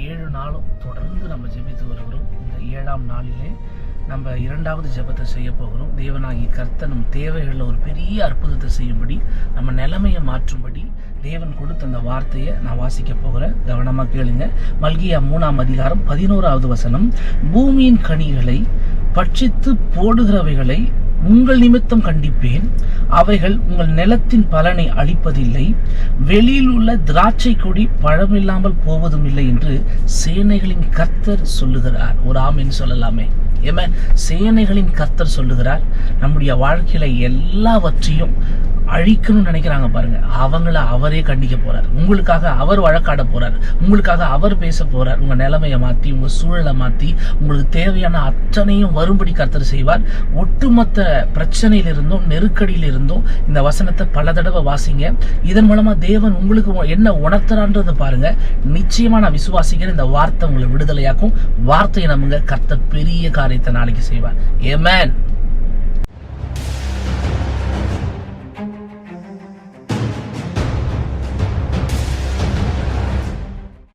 7 நாளும் தொடர்ந்து நம்ம ஜெபித்து வருகிறோம். இந்த 7ஆம் நாளிலே நம்ம 2வது ஜெபத்தை செய்ய போகிறோம். தேவனாகி கர்த்தர் நம் தேவைகளில் ஒரு பெரிய அற்புதத்தை செய்யும்படி, நம்ம நிலைமையை மாற்றும்படி தேவன் கொடுத்த அந்த வார்த்தையை நான் வாசிக்க போகிறேன். கவனமாக கேளுங்க. மல்கியா 3ஆம் அதிகாரம் 11வது வசனம். பூமியின் கனிகளை பட்சித்து போடுகிறவைகளை உங்கள் நிமித்தம் கண்டிப்பேன், அவைகள் உங்கள் நிலத்தின் பலனை அளிப்பதில்லை, வெளியில் உள்ள திராட்சை கொடி பழமில்லாமல் போவதும் இல்லை என்று சேனைகளின் கர்த்தர் சொல்லுகிறார். ஒரு ஆமீன் சொல்லலாமே. சேனைகளின் கர்த்தர் சொல்லுகிறார். நம்முடைய வாழ்க்கையில எல்லாவற்றையும் அழிக்கணும்னு நினைக்கிறாங்க பாருங்க, அவங்கள அவரே கண்டிக்க போறார். உங்களுக்காக அவர் வழக்காட போறார். உங்களுக்காக அவர் பேச போறார். உங்க நிலைமையை மாத்தி, உங்க சூழலை மாத்தி, உங்களுக்கு தேவையான அத்தனையும் வரும்படி கர்த்தர் செய்வார். ஒட்டுமொத்த பிரச்சனையில இருந்தும் நெருக்கடியில இருந்தும் இந்த வசனத்தை பல தடவை வாசிங்க. இதன் மூலமா தேவன் உங்களுக்கு என்ன உணர்த்துறான்றதை பாருங்க. நிச்சயமா நான் விசுவாசிக்கிறேன், இந்த வார்த்தை உங்களை விடுதலையாக்கும். வார்த்தையை நம்புங்க, கர்த்தர் பெரிய காரியத்தை நாளைக்கு செய்வார். ஆமென்.